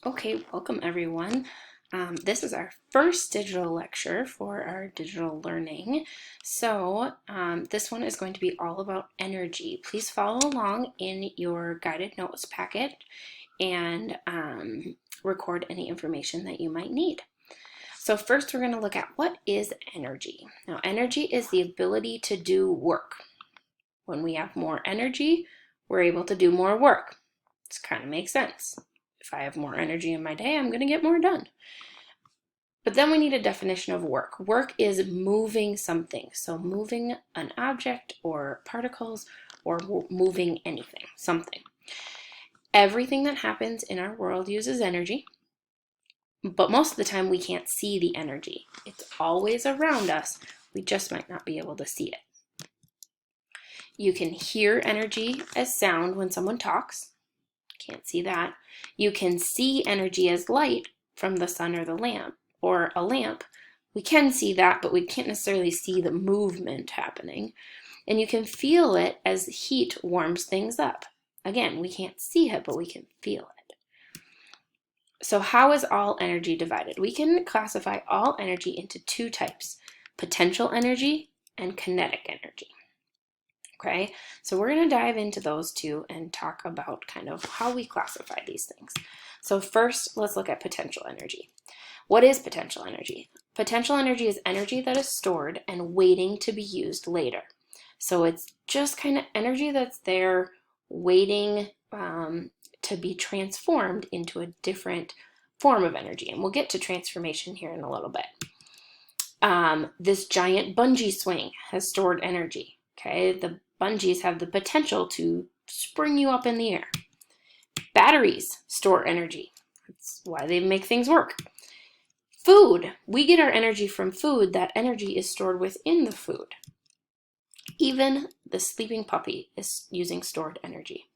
Okay, welcome everyone. This is our first digital lecture for our digital learning. This one is going to be all about energy. Please follow along in your guided notes packet and record any information that you might need. So first we're going to look at what is energy. Now energy is the ability to do work. When we have more energy, we're able to do more work. This kind of makes sense. If I have more energy in my day, I'm going to get more done. But then we need a definition of work. Work is moving something. So moving an object or particles or moving anything, something. Everything that happens in our world uses energy, but most of the time we can't see the energy. It's always around us. We just might not be able to see it. You can hear energy as sound when someone talks. Can't see that. You can see energy as light from the sun or the lamp, or a lamp. We can see that, but we can't necessarily see the movement happening. And you can feel it as heat warms things up. Again, we can't see it, but we can feel it. So how is all energy divided? We can classify all energy into two types: potential energy and kinetic energy. Okay, so we're going to dive into those two and talk about kind of how we classify these things. So first, let's look at potential energy. What is potential energy? Potential energy is energy that is stored and waiting to be used later. So it's just kind of energy that's there waiting to be transformed into a different form of energy. And we'll get to transformation here in a little bit. This giant bungee swing has stored energy. Okay, the bungees have the potential to spring you up in the air. Batteries store energy. That's why they make things work. Food. We get our energy from food. That energy is stored within the food. Even the sleeping puppy is using stored energy.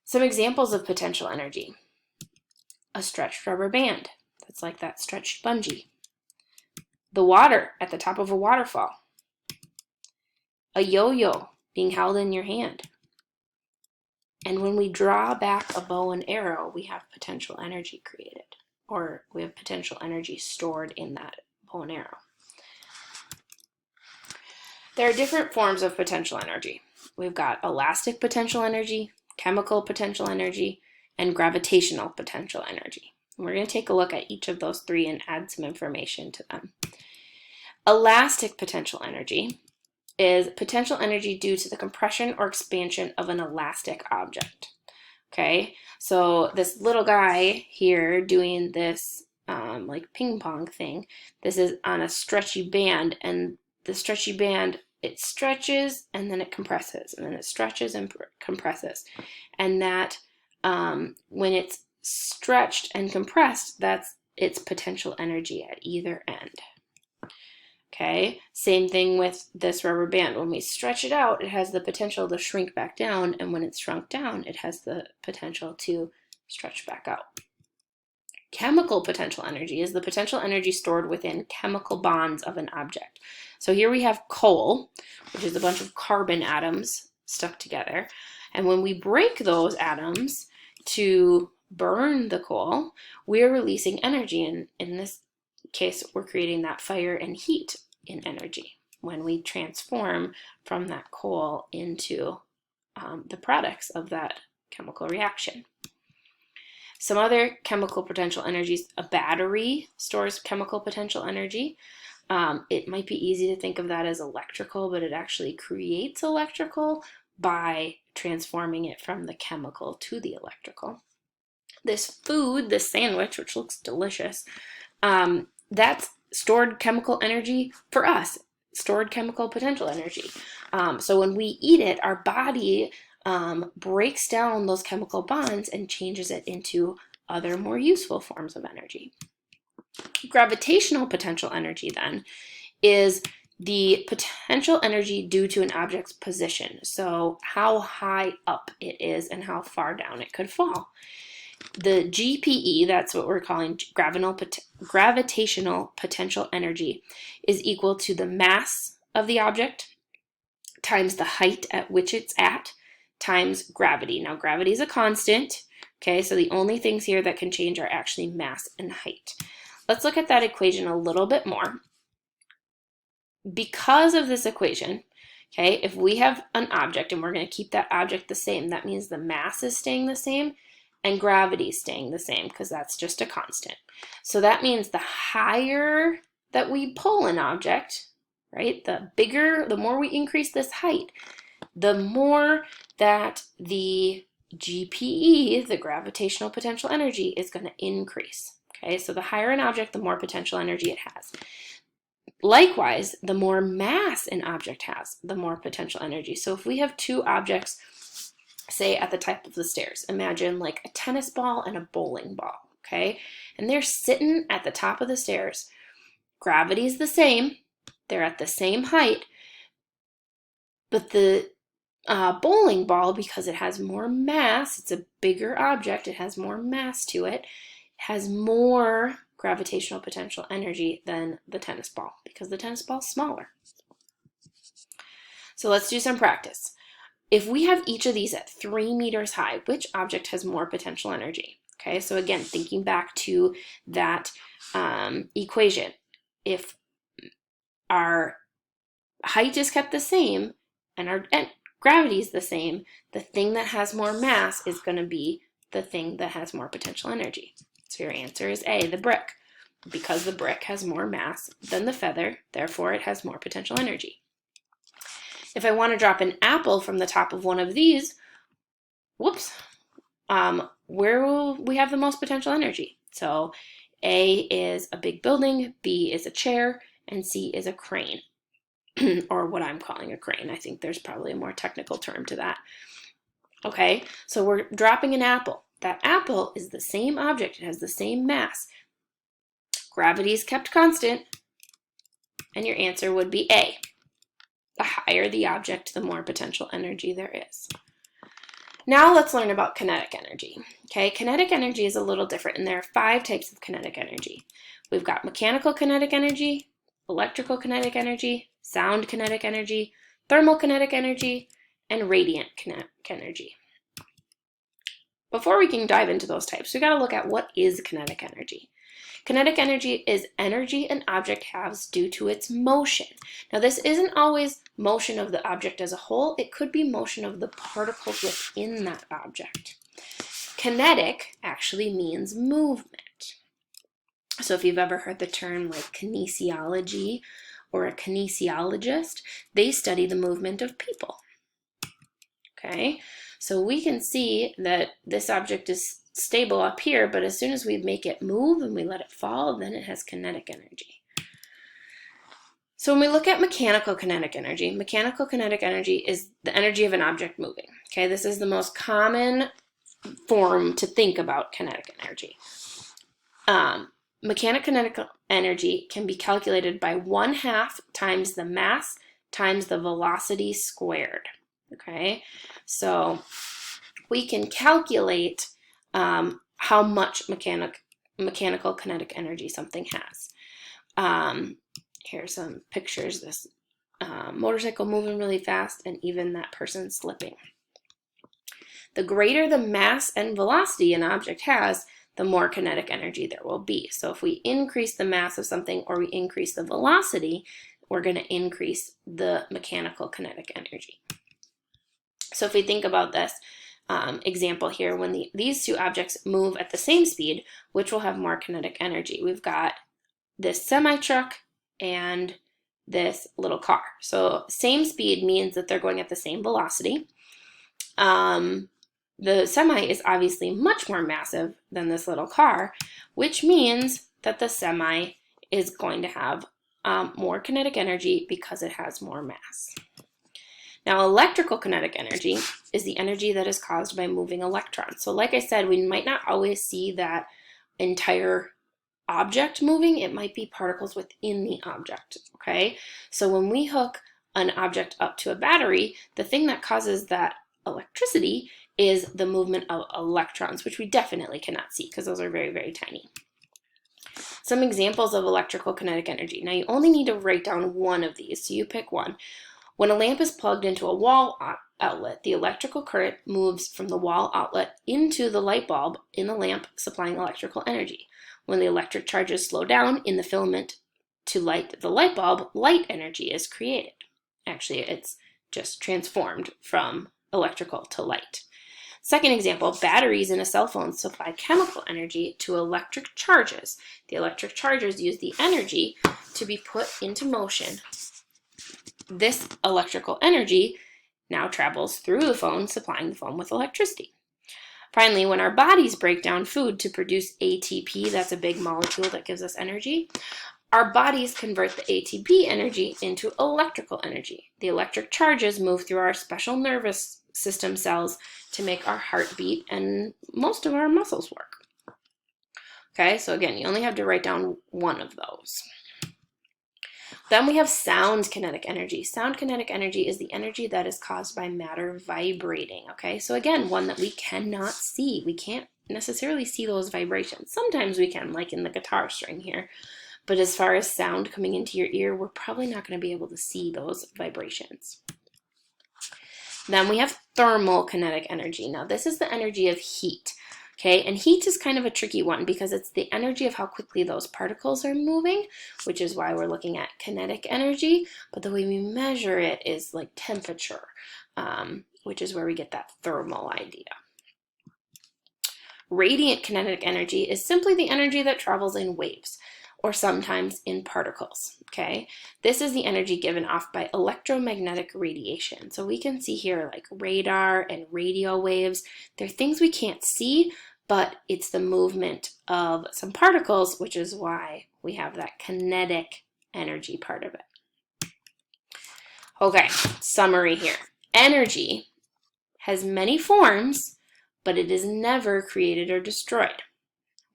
Some examples of potential energy. A stretched rubber band. That's like that stretched bungee. The water at the top of a waterfall. A yo-yo being held in your hand. And when we draw back a bow and arrow, we have potential energy created, or we have potential energy stored in that bow and arrow. There are different forms of potential energy. We've got elastic potential energy, chemical potential energy, and gravitational potential energy. And we're going to take a look at each of those three and add some information to them. Elastic potential energy is potential energy due to the compression or expansion of an elastic object. Okay, so this little guy here doing this like ping pong thing, this is on a stretchy band, and the stretchy band, it stretches and then it compresses, and then it stretches and compresses. And that when it's stretched and compressed, that's its potential energy at either end. Okay, same thing with this rubber band. When we stretch it out, it has the potential to shrink back down, and when it's shrunk down, it has the potential to stretch back out. Chemical potential energy is the potential energy stored within chemical bonds of an object. So here we have coal, which is a bunch of carbon atoms stuck together. And when we break those atoms to burn the coal, we're releasing energy. And in this case, we're creating that fire and heat in energy when we transform from that coal into the products of that chemical reaction. Some other chemical potential energies: a battery stores chemical potential energy. It might be easy to think of that as electrical, but it actually creates electrical by transforming it from the chemical to the electrical. This food, this sandwich, which looks delicious, that's stored chemical energy for us, stored chemical potential energy. So when we eat it, our body breaks down those chemical bonds and changes it into other more useful forms of energy. Gravitational potential energy then is the potential energy due to an object's position. So how high up it is and how far down it could fall. The GPE, that's what we're calling gravitational potential energy, is equal to the mass of the object times the height at which it's at times gravity. Now, gravity is a constant. Okay, so the only things here that can change are actually mass and height. Let's look at that equation a little bit more. Because of this equation, okay, if we have an object and we're going to keep that object the same, that means the mass is staying the same and gravity is staying the same because that's just a constant. So that means the higher that we pull an object, right, the more we increase this height, the more that the GPE, the gravitational potential energy, is going to increase. Okay, so the higher an object, the more potential energy it has. Likewise, the more mass an object has, the more potential energy. So if we have two objects, say at the top of the stairs, imagine like a tennis ball and a bowling ball, okay? And they're sitting at the top of the stairs. Gravity is the same. They're at the same height. But the bowling ball, because it has more mass, it's a bigger object, it has more mass to it, has more gravitational potential energy than the tennis ball because the tennis ball is smaller. So let's do some practice. If we have each of these at 3 meters high, which object has more potential energy? Okay, so again, thinking back to that equation, if our height is kept the same and our gravity is the same, the thing that has more mass is going to be the thing that has more potential energy. So your answer is A, the brick, because the brick has more mass than the feather, therefore it has more potential energy. If I want to drop an apple from the top of one of these, where will we have the most potential energy? So A is a big building, B is a chair, and C is a crane, or what I'm calling a crane. I think there's probably a more technical term to that. Okay, so we're dropping an apple. That apple is the same object, it has the same mass. Gravity is kept constant, and your answer would be A. The higher the object, the more potential energy there is. Now let's learn about kinetic energy. Okay, kinetic energy is a little different, and there are 5 types of kinetic energy. We've got mechanical kinetic energy, electrical kinetic energy, sound kinetic energy, thermal kinetic energy, and radiant kinetic energy. Before we can dive into those types, we got to look at what is kinetic energy. Kinetic energy is energy an object has due to its motion. Now this isn't always motion of the object as a whole, it could be motion of the particles within that object. Kinetic actually means movement. So if you've ever heard the term like kinesiology or a kinesiologist, they study the movement of people. Okay, so we can see that this object is stable up here, but as soon as we make it move and we let it fall, then it has kinetic energy. So when we look at mechanical kinetic energy is the energy of an object moving. Okay, this is the most common form to think about kinetic energy. Mechanical kinetic energy can be calculated by 1/2 times the mass times the velocity squared. Okay, so we can calculate how much mechanical kinetic energy something has. Here's some pictures, this motorcycle moving really fast and even that person slipping. The greater the mass and velocity an object has, the more kinetic energy there will be. So if we increase the mass of something or we increase the velocity, we're going to increase the mechanical kinetic energy. So if we think about this example here, when these two objects move at the same speed, which will have more kinetic energy? We've got this semi-truck and this little car. So same speed means that they're going at the same velocity. The semi is obviously much more massive than this little car, which means that the semi is going to have more kinetic energy because it has more mass. Now, electrical kinetic energy is the energy that is caused by moving electrons. So like I said, we might not always see that entire object moving. It might be particles within the object, okay? So when we hook an object up to a battery, the thing that causes that electricity is the movement of electrons, which we definitely cannot see because those are very, very tiny. Some examples of electrical kinetic energy. Now, you only need to write down one of these, so you pick one. When a lamp is plugged into a wall outlet, the electrical current moves from the wall outlet into the light bulb in the lamp, supplying electrical energy. When the electric charges slow down in the filament to light the light bulb, light energy is created. Actually, it's just transformed from electrical to light. Second example, batteries in a cell phone supply chemical energy to electric charges. The electric charges use the energy to be put into motion. This electrical energy now travels through the phone, supplying the phone with electricity. Finally, when our bodies break down food to produce ATP, that's a big molecule that gives us energy, our bodies convert the ATP energy into electrical energy. The electric charges move through our special nervous system cells to make our heart beat and most of our muscles work. Okay, so again, you only have to write down one of those. Then we have sound kinetic energy. Sound kinetic energy is the energy that is caused by matter vibrating. Okay, so again, one that we cannot see. We can't necessarily see those vibrations. Sometimes we can, like in the guitar string here. But as far as sound coming into your ear, we're probably not going to be able to see those vibrations. Then we have thermal kinetic energy. Now this is the energy of heat. Okay, and heat is kind of a tricky one because it's the energy of how quickly those particles are moving, which is why we're looking at kinetic energy, but the way we measure it is like temperature, which is where we get that thermal idea. Radiant kinetic energy is simply the energy that travels in waves, or sometimes in particles, okay? This is the energy given off by electromagnetic radiation. So we can see here like radar and radio waves. They're things we can't see, but it's the movement of some particles, which is why we have that kinetic energy part of it. Okay, summary here. Energy has many forms, but it is never created or destroyed.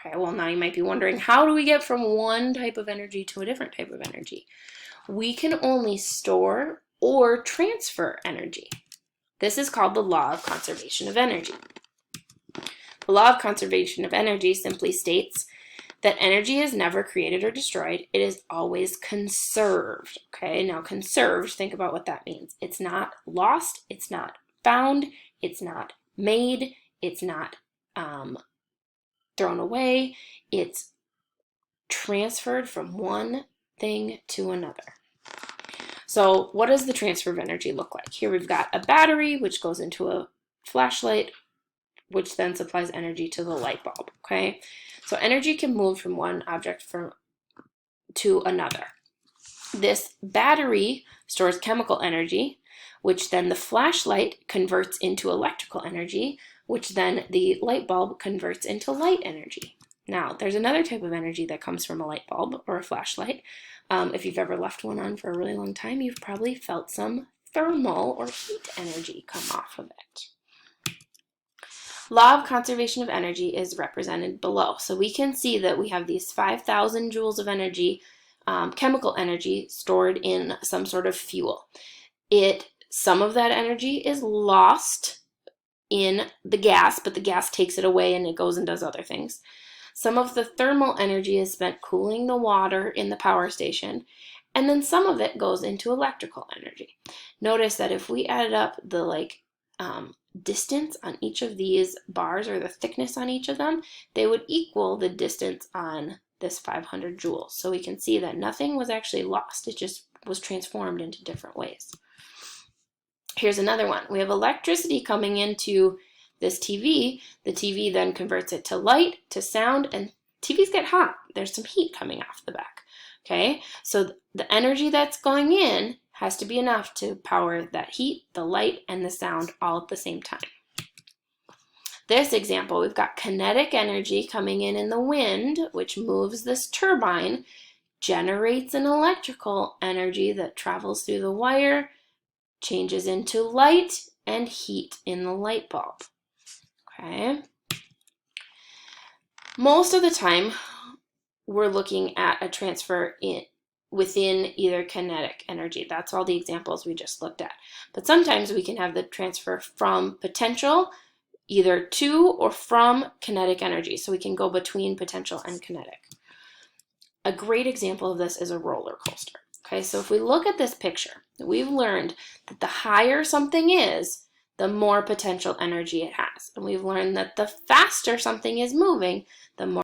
Okay, well now you might be wondering, how do we get from one type of energy to a different type of energy? We can only store or transfer energy. This is called the law of conservation of energy. The law of conservation of energy simply states that energy is never created or destroyed. It is always conserved. Okay, now conserved, think about what that means. It's not lost, it's not found, it's not made, it's not thrown away, it's transferred from one thing to another. So what does the transfer of energy look like? Here we've got a battery, which goes into a flashlight, which then supplies energy to the light bulb, okay? So energy can move from one object to another. This battery stores chemical energy, which then the flashlight converts into electrical energy, which then the light bulb converts into light energy. Now, there's another type of energy that comes from a light bulb or a flashlight. If you've ever left one on for a really long time, you've probably felt some thermal or heat energy come off of it. Law of conservation of energy is represented below. So we can see that we have these 5,000 joules of energy, chemical energy, stored in some sort of fuel. Some of that energy is lost in the gas, but the gas takes it away and it goes and does other things. Some of the thermal energy is spent cooling the water in the power station, and then some of it goes into electrical energy. Notice that if we added up the distance on each of these bars, or the thickness on each of them, they would equal the distance on this 500 joules. So we can see that nothing was actually lost, it just was transformed into different ways. Here's another one. We have electricity coming into this TV. The TV then converts it to light, to sound, and TVs get hot. There's some heat coming off the back. Okay, so the energy that's going in has to be enough to power that heat, the light, and the sound all at the same time. This example, we've got kinetic energy coming in the wind, which moves this turbine, generates an electrical energy that travels through the wire, changes into light and heat in the light bulb. Okay. Most of the time, we're looking at a transfer within either kinetic energy. That's all the examples we just looked at. But sometimes we can have the transfer from potential, either to or from kinetic energy. So we can go between potential and kinetic. A great example of this is a roller coaster. Okay, so if we look at this picture, we've learned that the higher something is, the more potential energy it has. And we've learned that the faster something is moving, the more